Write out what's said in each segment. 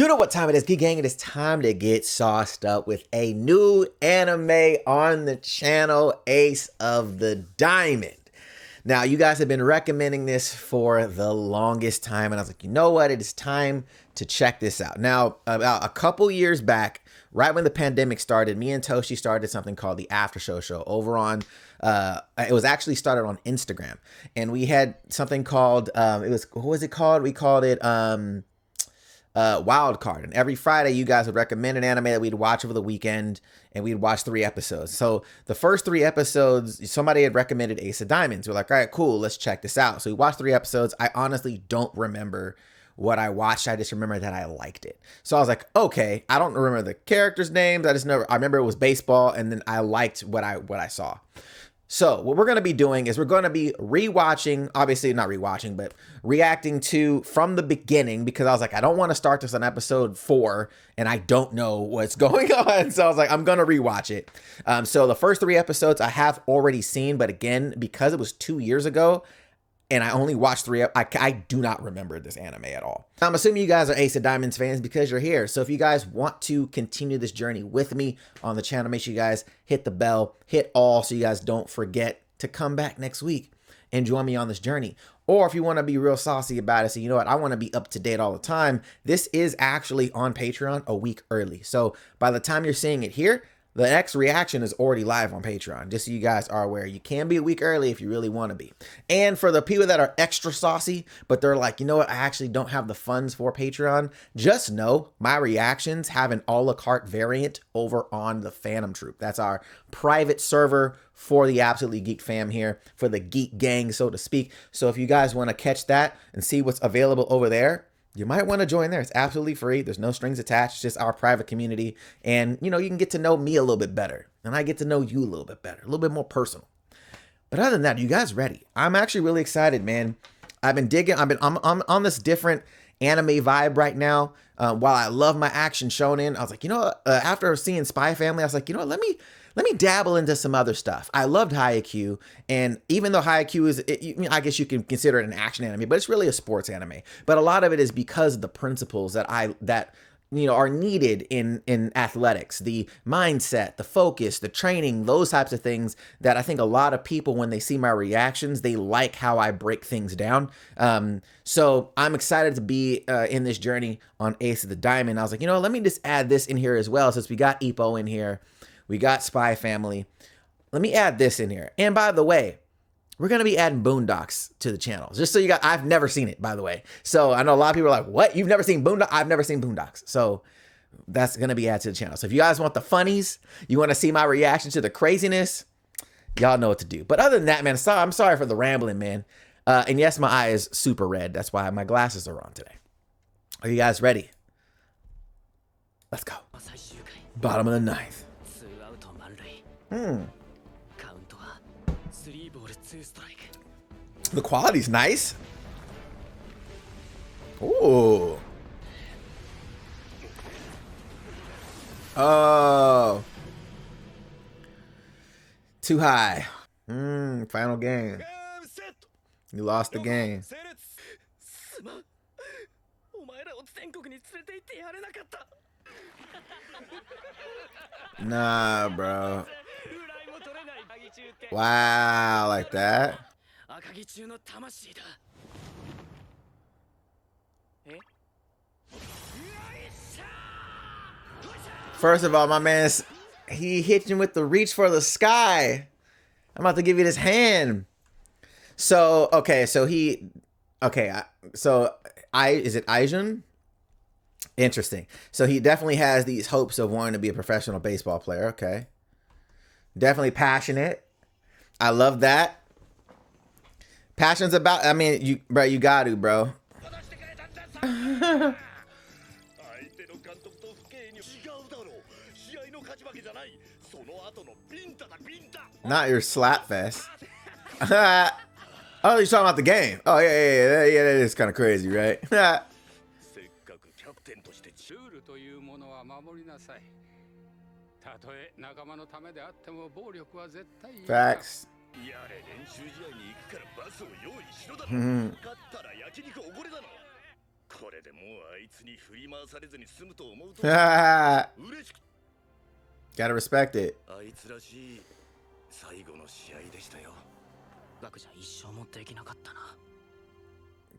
You know what time it is, Geek Gang? It is time to get sauced up with a new anime on the channel, Ace of the Diamond. Now, you guys have been recommending this for the longest time, and I was like, you know what? It is time to check this out. Now, about a couple years back, right when the pandemic started, me and Toshi started something called the After Show over on, it was actually started on Instagram. And we had something called, what was it called? We called it, Wild Card, and every Friday you guys would recommend an anime that we'd watch over the weekend, and we'd watch 3 episodes. So the first 3 episodes, somebody had recommended Ace of Diamonds. We're like, all right, cool, let's check this out. So we watched 3 episodes. I honestly don't remember what I watched. I just remember that I liked it. So I was like, okay, I don't remember the characters' names. I remember it was baseball, and then I liked what I saw. So what we're going to be doing is we're going to be rewatching, obviously not rewatching, but reacting to from the beginning, because I was like, I don't want to start this on episode 4 and I don't know what's going on. So I was like, I'm going to rewatch it. So the first 3 episodes I have already seen, but again, because it was 2 years ago, and I only watched 3, I do not remember this anime at all. I'm assuming you guys are Ace of Diamonds fans because you're here. So if you guys want to continue this journey with me on the channel, make sure you guys hit the bell, hit all, so you guys don't forget to come back next week and join me on this journey. Or if you want to be real saucy about it, so you know what, I want to be up to date all the time, this is actually on Patreon a week early. So by the time you're seeing it here, the next reaction is already live on Patreon, just so you guys are aware. You can be a week early if you really want to be. And for the people that are extra saucy, but they're like, you know what, I actually don't have the funds for Patreon, just know my reactions have an a la carte variant over on the Phantom Troop. That's our private server for the Absolutely Geek fam here, for the Geek Gang, so to speak. So if you guys want to catch that and see what's available over there, you might want to join there. It's absolutely free. There's no strings attached. It's just our private community. And, you know, you can get to know me a little bit better. And I get to know you a little bit better, a little bit more personal. But other than that, are you guys ready? I'm actually really excited, man. I've been digging. I'm on this different anime vibe right now. While I love my action shonen, I was like, you know, after seeing Spy Family, I was like, you know what, let me dabble into some other stuff. I loved Haikyuu, and even though Haikyuu is, I guess you can consider it an action anime, but it's really a sports anime. But a lot of it is because of the principles that are needed in athletics, the mindset, the focus, the training, those types of things that I think a lot of people, when they see my reactions, they like how I break things down. So I'm excited to be in this journey on Ace of the Diamond. I was like, you know, let me just add this in here as well, since we got Ippo in here. We got Spy Family. Let me add this in here. And by the way, we're going to be adding Boondocks to the channel. Just so you got, I've never seen it, by the way. So I know a lot of people are like, what? You've never seen Boondocks? I've never seen Boondocks. So that's going to be added to the channel. So if you guys want the funnies, you want to see my reaction to the craziness, y'all know what to do. But other than that, man, I'm sorry for the rambling, man. And yes, my eye is super red. That's why my glasses are on today. Are you guys ready? Let's go. Bottom of the 9th. The quality's nice. Ooh. Oh. Too high. Final game. You lost the game. Nah, bro. Wow, like that? First of all, my man, he hit you with the reach for the sky. I'm about to give you this hand. So, okay, so is it Aijun? Interesting. So he definitely has these hopes of wanting to be a professional baseball player. Okay. Definitely passionate. I love that. Passion's about, I mean, you got to, bro. Not your slap fest. Oh, you're talking about the game. Oh, yeah, that is kind of crazy, right? Facts. Gotta respect it.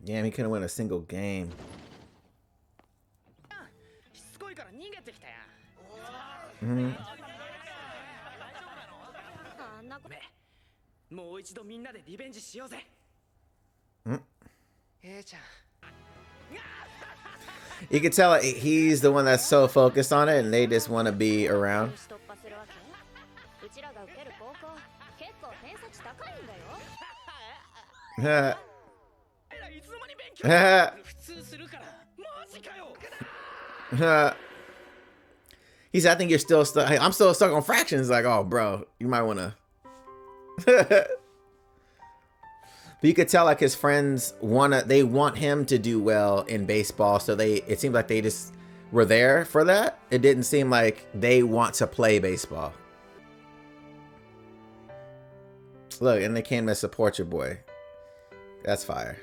Damn, he couldn't win a single game. Mm-hmm. You can tell he's the one that's so focused on it, and they just want to be around. He said, I think you're still stuck. Hey, I'm still stuck on fractions. Like, oh, bro, you might want to. But you could tell like his friends they want him to do well in baseball. So it seems like they just were there for that. It didn't seem like they want to play baseball. Look, and they came to support your boy. That's fire.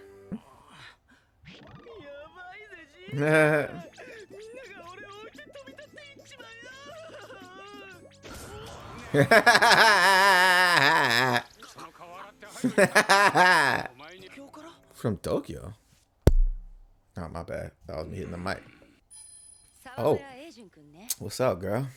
From Tokyo. Oh, my bad. That was me hitting the mic. Oh. What's up, girl?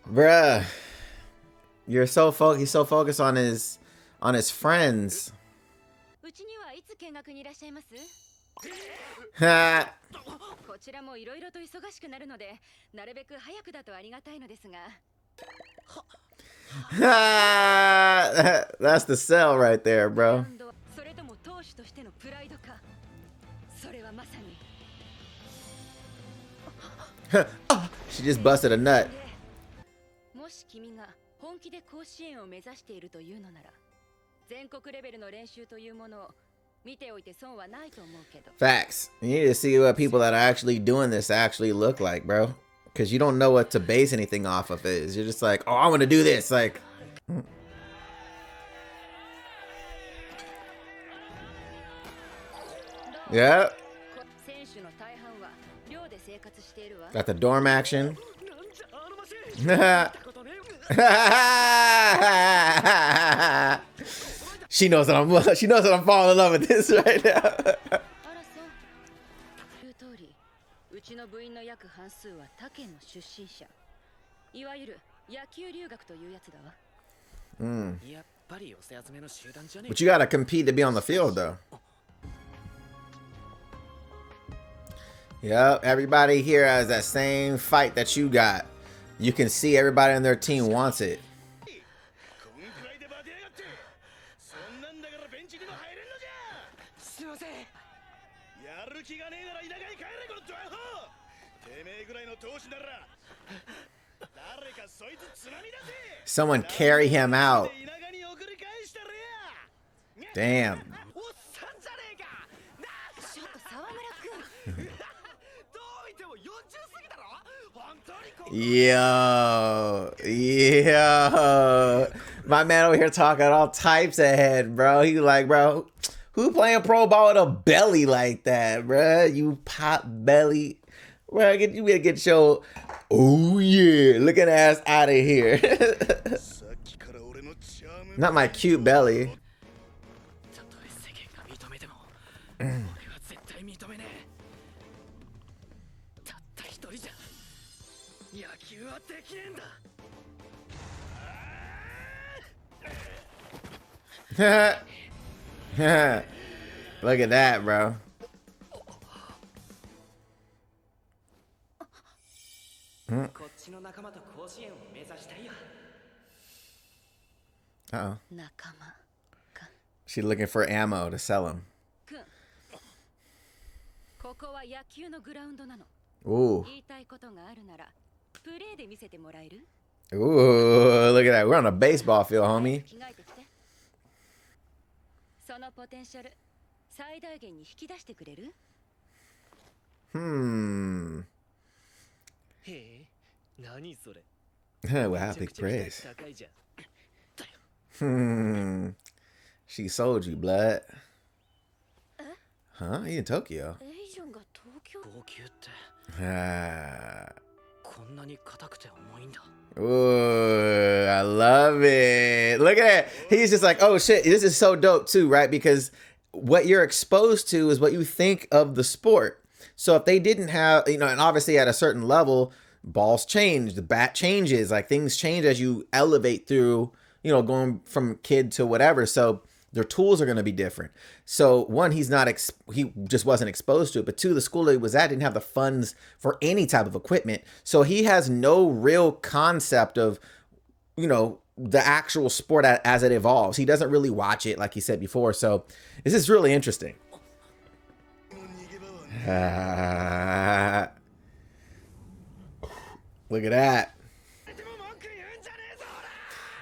Bruh, he's so focused on his friends. That's the sell right there, bro. She just busted a nut. Facts. You need to see what people that are actually doing this actually look like, bro. Because you don't know what to base anything off of it. You're just like, oh, I want to do this. Like, yeah. Got the dorm action. She knows that I'm falling in love with this right now. But you gotta compete to be on the field, though. Yep, everybody here has that same fight that you got. You can see everybody on their team wants it. Someone carry him out. Damn. Yo. My man over here talking all types of head, bro. He like, bro, who playing pro ball with a belly like that, bro? You pop belly. Bro, you better get your, oh yeah, looking ass out of here. Not my cute belly. Look at that, bro. Uh-oh. She's looking for ammo to sell him. Ooh. Ooh, look at that. We're on a baseball field, homie. Wow, big praise. She sold you, blood. Huh? He in Tokyo. Ooh, I love it. Look at it. He's just like, oh shit, this is so dope too, right? Because what you're exposed to is what you think of the sport. So if they didn't have, and obviously at a certain level, balls change, the bat changes, like things change as you elevate through, going from kid to whatever. So their tools are going to be different. So one, he just wasn't exposed to it. But two, the school that he was at didn't have the funds for any type of equipment. So he has no real concept of, the actual sport as it evolves. He doesn't really watch it, like he said before. So this is really interesting. Look at that.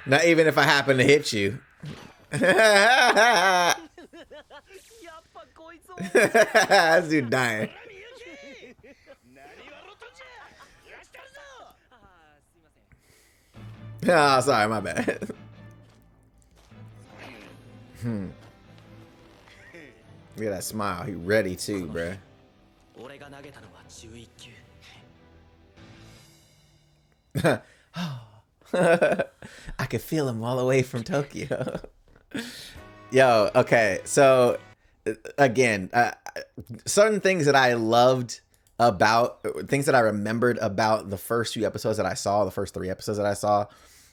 Not even if I happen to hit you. This dude dying. Oh, sorry, my bad. Look at that smile. He ready too, bruh. I could feel him all the way from Tokyo. Yo, okay. So, again, certain things that I loved about, things that I remembered about the first few episodes that I saw, the first 3 episodes that I saw,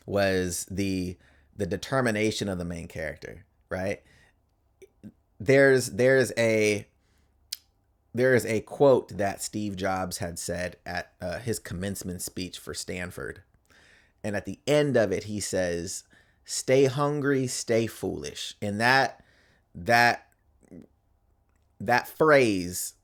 was the determination of the main character, right? There's a quote that Steve Jobs had said at his commencement speech for Stanford. And at the end of it, he says, "Stay hungry, stay foolish." And that phrase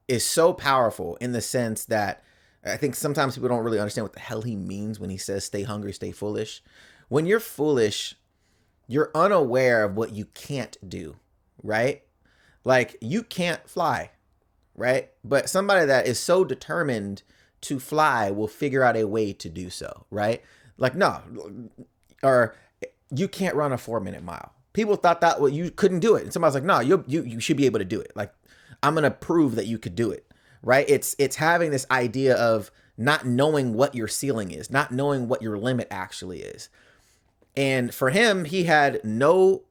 is so powerful in the sense that I think sometimes people don't really understand what the hell he means when he says stay hungry, stay foolish. When you're foolish, you're unaware of what you can't do, right? Like you can't fly, right? But somebody that is so determined to fly will figure out a way to do so, right? Like, no, or you can't run a 4-minute mile. People thought that you couldn't do it. And somebody's like, no, you should be able to do it. Like, I'm going to prove that you could do it, right? It's having this idea of not knowing what your ceiling is, not knowing what your limit actually is. And for him, he had no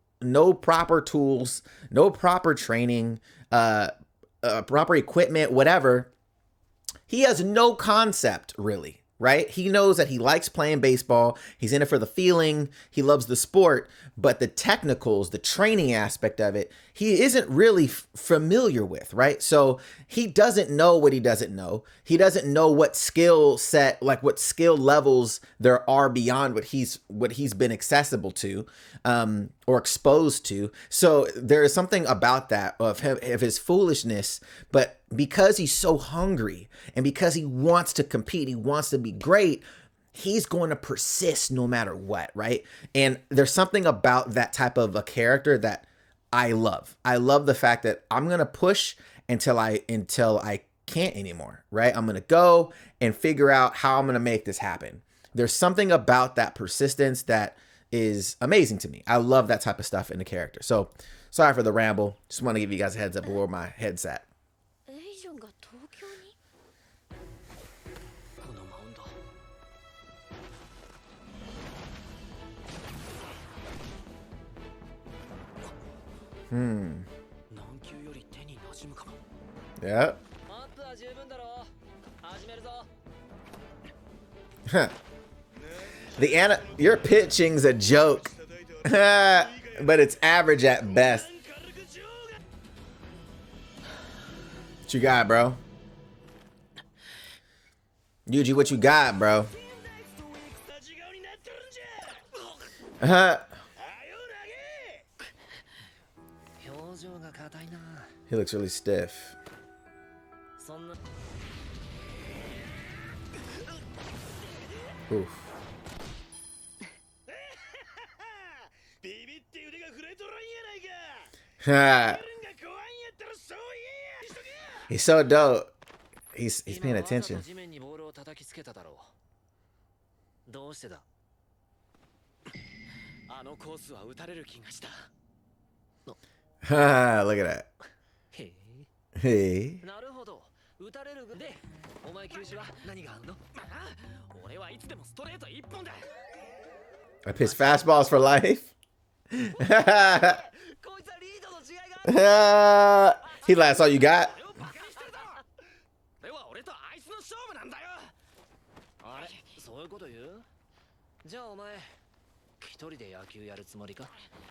proper tools, no proper training, proper equipment, whatever. He has no concept really, right? He knows that he likes playing baseball. He's in it for the feeling. He loves the sport, but the technicals, the training aspect of it, he isn't really familiar with, right? So he doesn't know what he doesn't know. He doesn't know what skill set, like what skill levels there are beyond what he's been accessible to, or exposed to. So there is something about that of his foolishness, but because he's so hungry and because he wants to compete, he wants to be great, he's going to persist no matter what, right? And there's something about that type of a character that I love. I love the fact that I'm going to push until I can't anymore, right? I'm going to go and figure out how I'm going to make this happen. There's something about that persistence that is amazing to me. I love that type of stuff in the character. So sorry for the ramble. Just want to give you guys a heads up of where my head's at. Yeah. Your pitching's a joke, but it's average at best. What you got, bro? Yuji, what you got, bro? He looks really stiff. Oof. He's so dope. He's paying attention. Look at that. Hey. I pitch fastballs for life. He that's all you got?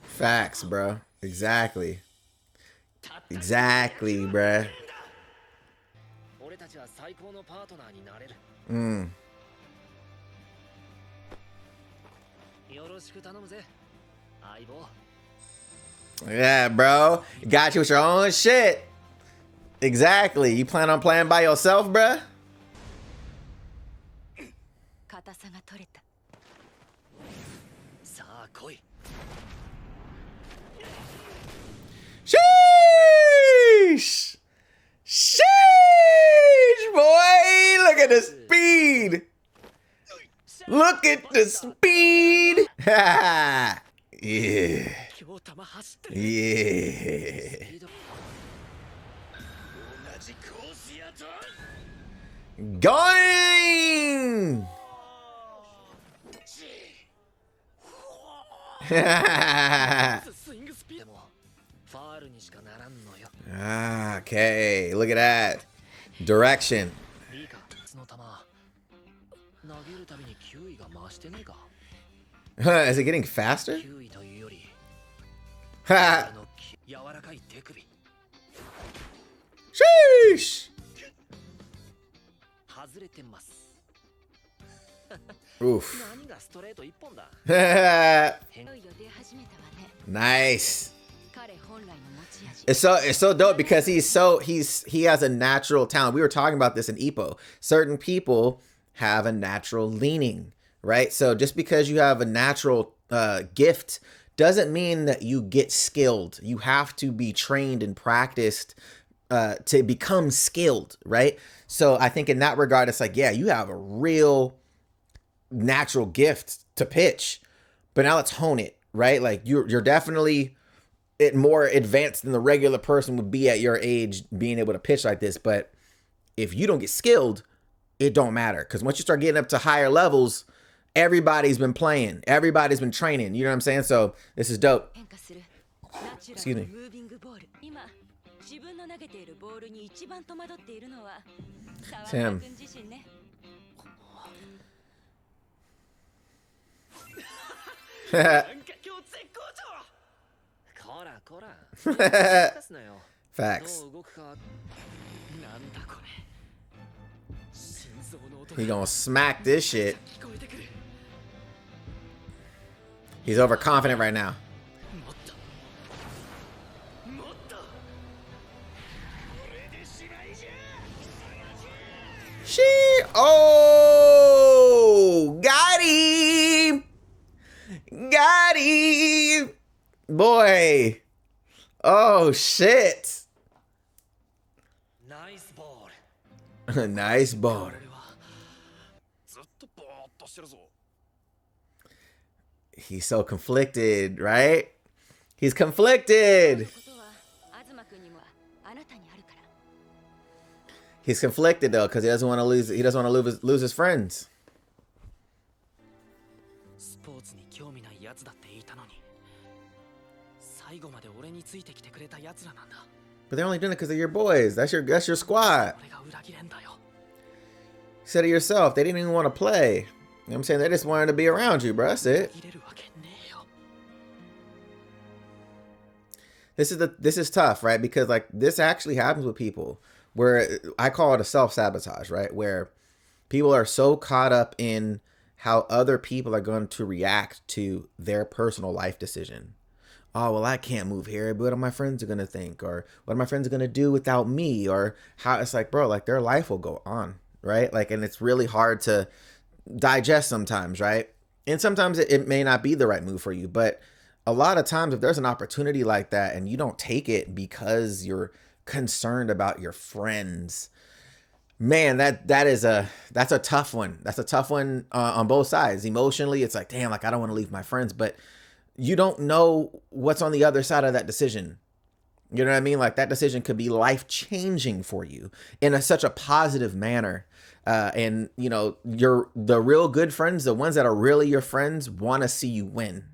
Facts, bro. Exactly. Exactly, bruh. Yeah, bro. Got you with your own shit. Exactly. You plan on playing by yourself, bruh? Sheesh! Sheesh, boy! Look at the speed! Look at the speed! Yeah. Yeah. Going! Okay, look at that. Direction. Is it getting faster? Sheesh! Oof. Nice. It's so dope because he has a natural talent. We were talking about this in Ippo. Certain people have a natural leaning, right? So just because you have a natural gift doesn't mean that you get skilled. You have to be trained and practiced to become skilled, right? So I think in that regard, it's like, yeah, you have a real natural gift to pitch, but now let's hone it, right? Like you're definitely more advanced than the regular person would be at your age being able to pitch like this. But if you don't get skilled, it don't matter. Because once you start getting up to higher levels, everybody's been playing. Everybody's been training. You know what I'm saying? So this is dope. Excuse me. Tim. Facts. He gonna smack this shit. He's overconfident right now. Oh, got him. Got him. Boy. Oh, shit. Nice ball. Nice ball. He's so conflicted, right? He's conflicted. He's conflicted though, because he doesn't want to lose. He doesn't want to lose his friends. But they're only doing it because they're your boys. That's your squad. You said it yourself. They didn't even want to play. You know what I'm saying? They just wanted to be around you, bro. That's it. This is tough, right? Because like this actually happens with people, where I call it a self-sabotage, right? Where people are so caught up in how other people are going to react to their personal life decision. Oh, well, I can't move here, but what are my friends going to think? Or what are my friends going to do without me? Or how it's like, bro, like their life will go on, right? Like, and it's really hard to digest sometimes, right? And sometimes it may not be the right move for you, but a lot of times if there's an opportunity like that and you don't take it because you're concerned about your friends, man, that's a tough one. That's a tough one on both sides. Emotionally, it's like, damn, like I don't want to leave my friends, but you don't know what's on the other side of that decision. You know what I mean? Like that decision could be life changing for you in such a positive manner. And you know, the real good friends, the ones that are really your friends, want to see you win,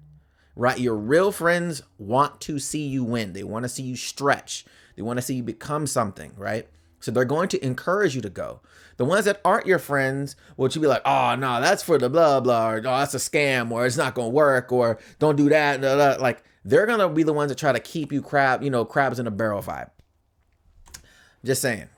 right? Your real friends want to see you win. They want to see you stretch. They want to see you become something, right? So they're going to encourage you to go. The ones that aren't your friends, will you be like, oh, no, that's for the blah, blah, or oh, that's a scam, or it's not going to work, or don't do that. Blah, blah. Like, they're going to be the ones that try to keep you crabs in a barrel vibe. Just saying.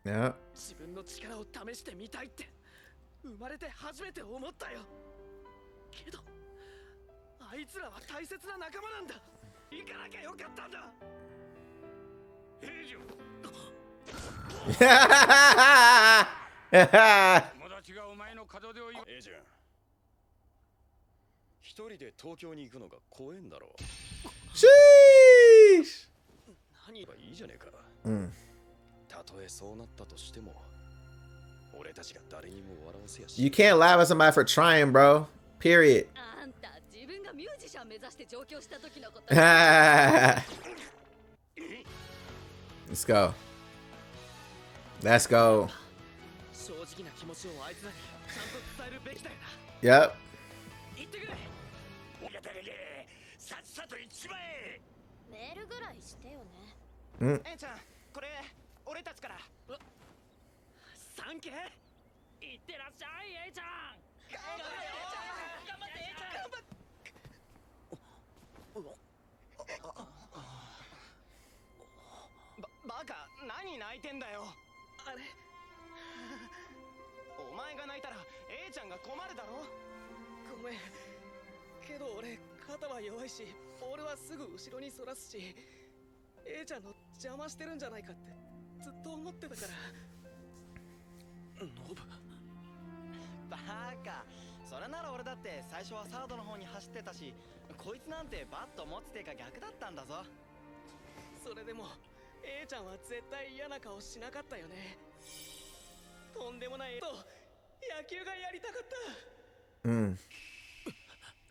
Yeah. 自分の力を試してみたいって生まれて初めて思ったよ。けどあいつらは大切な仲間なんだ。行かなきゃよかったんだ。平城。友達がお前の門出を言う。平城。一人で東京に行くのが怖えんだろう。Sheesh. 何がいいじゃねえか。たとえそうなったとしても。You can't laugh at somebody for trying, bro. Period. Let's go. Let's go. Yep.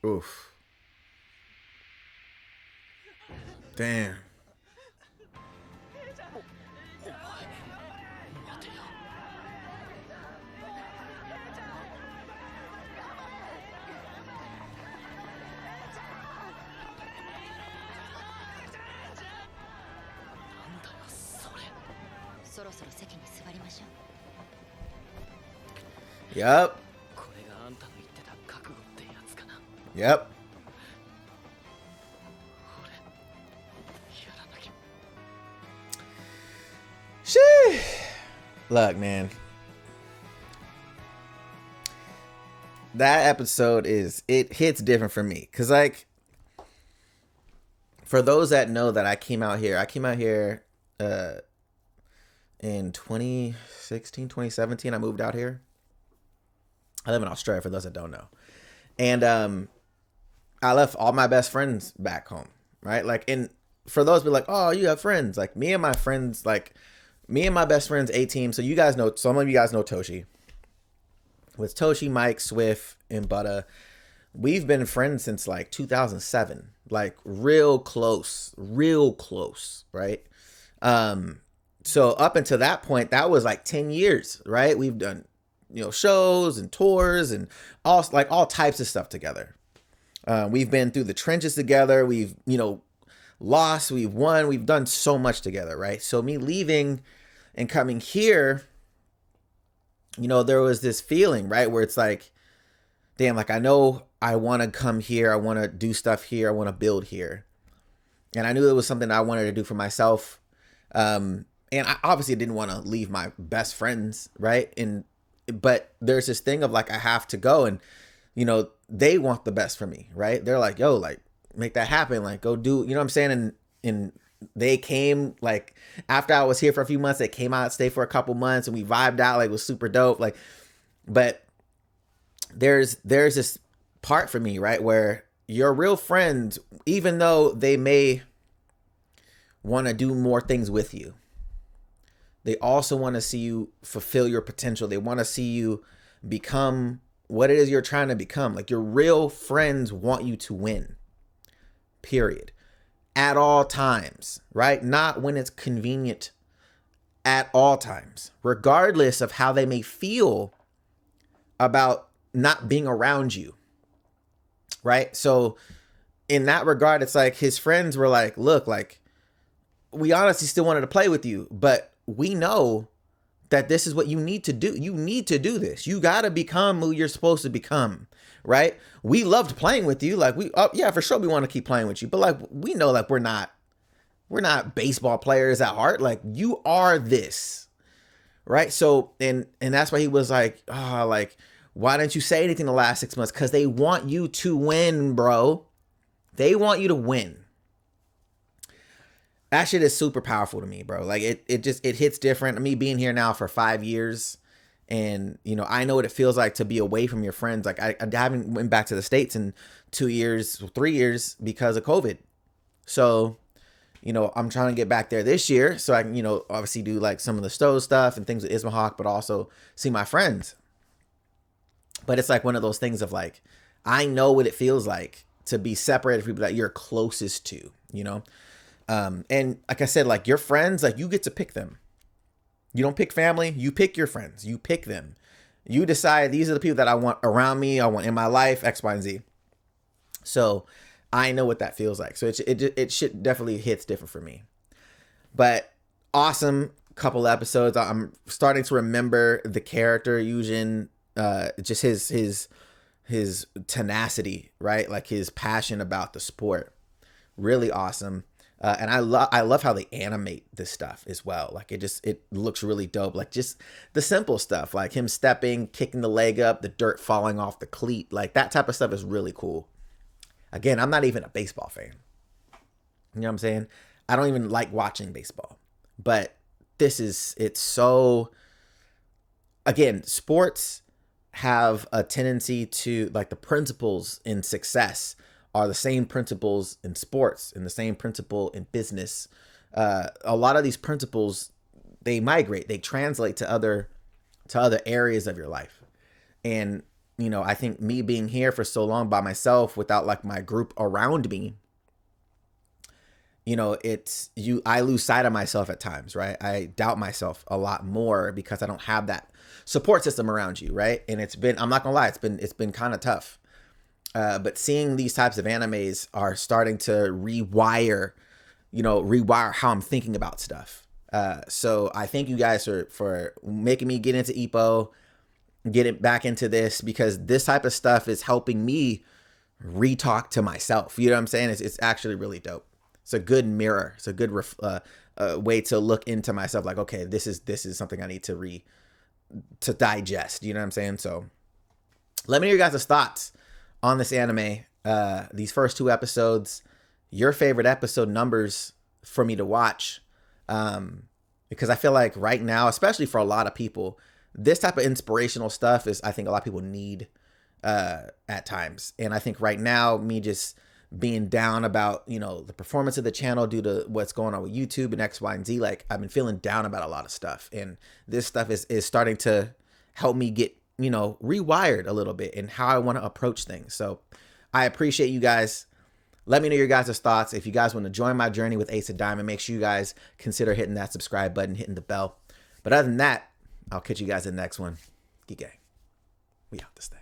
Oof. Damn. Yep. Yep. Sheesh. Look, man. That episode it hits different for me. Cause like, for those that know that I came out here in 2016, 2017, I moved out here. I live in Australia, for those that don't know. And I left all my best friends back home, right? Like, and for those be like, oh, you have friends. Like, me and my best friends, A-Team. So you guys know, some of you guys know Toshi. With Toshi, Mike, Swift, and Butta, we've been friends since like 2007. Like, real close, right? So up until that point, that was like 10 years, right? We've done, shows and tours and all types of stuff together. We've been through the trenches together. We've, lost, we've won, we've done so much together, right? So me leaving and coming here, there was this feeling, right? Where it's like, damn, like I know I want to come here. I want to do stuff here. I want to build here. And I knew it was something I wanted to do for myself. and I obviously didn't want to leave my best friends, right? But there's this thing of like, I have to go, and they want the best for me, right? They're like, yo, like, make that happen, like, go do, you know what I'm saying? And they came, like, after I was here for a few months, they came out, stayed for a couple months, and we vibed out, like, it was super dope. Like, but there's this part for me, right, where your real friends, even though they may want to do more things with you, they also want to see you fulfill your potential. They want to see you become what it is you're trying to become. Like, your real friends want you to win, period. At all times, right? Not when it's convenient, at all times, regardless of how they may feel about not being around you, right? So in that regard, it's like his friends were like, look, like, we honestly still wanted to play with you, but we know that this is what you need to do. You need to do this. You got to become who you're supposed to become, right? We loved playing with you. Like, yeah, for sure we want to keep playing with you, but like, we know, like, we're not baseball players at heart. Like, you are this, right? So, and that's why he was like, like, why didn't you say anything the last 6 months? Because they want you to win, bro. They want you to win. That shit is super powerful to me, bro. Like, it hits different. Me being here now for 5 years, and I know what it feels like to be away from your friends. Like, I haven't went back to the States in 2 years, 3 years because of COVID. So, I'm trying to get back there this year so I can, obviously do like some of the Stowe stuff and things with Ismahawk, but also see my friends. But it's like one of those things of like, I know what it feels like to be separated from people that you're closest to, and like I said, like, your friends, like, you get to pick them. You don't pick family, you pick your friends, you pick them. You decide, these are the people that I want around me, I want in my life, X, Y, and Z. So I know what that feels like. So it shit definitely hits different for me. But awesome couple episodes. I'm starting to remember the character Yujin, just his tenacity, right? Like, his passion about the sport. Really awesome. And I love how they animate this stuff as well. Like, it looks really dope. Like, just the simple stuff, like him stepping, kicking the leg up, the dirt falling off the cleat, like that type of stuff is really cool. Again, I'm not even a baseball fan. You know what I'm saying? I don't even like watching baseball, but it's so, again, sports have a tendency to, like, the principles in success are the same principles in sports and the same principle in business. A lot of these principles, they migrate, they translate to other areas of your life. And, I think me being here for so long by myself without like my group around me, I lose sight of myself at times, right? I doubt myself a lot more because I don't have that support system around you, right? And I'm not gonna lie, it's been kind of tough. But seeing these types of animes are starting to rewire how I'm thinking about stuff. So I thank you guys for making me get into Ippo, getting back into this, because this type of stuff is helping me re-talk to myself. You know what I'm saying? It's actually really dope. It's a good mirror. It's a good way to look into myself. Like, okay, this is something I need to digest. You know what I'm saying? So let me know your guys' thoughts on this anime, these first 2 episodes, your favorite episode numbers for me to watch. Because I feel like right now, especially for a lot of people, this type of inspirational stuff I think a lot of people need at times. And I think right now, me just being down about, the performance of the channel due to what's going on with YouTube and X, Y, and Z, like, I've been feeling down about a lot of stuff. And this stuff is starting to help me get, rewired a little bit in how I want to approach things. So I appreciate you guys. Let me know your guys' thoughts. If you guys want to join my journey with Ace of Diamond, make sure you guys consider hitting that subscribe button, hitting the bell. But other than that, I'll catch you guys in the next one. Geek Gang. We out this thing.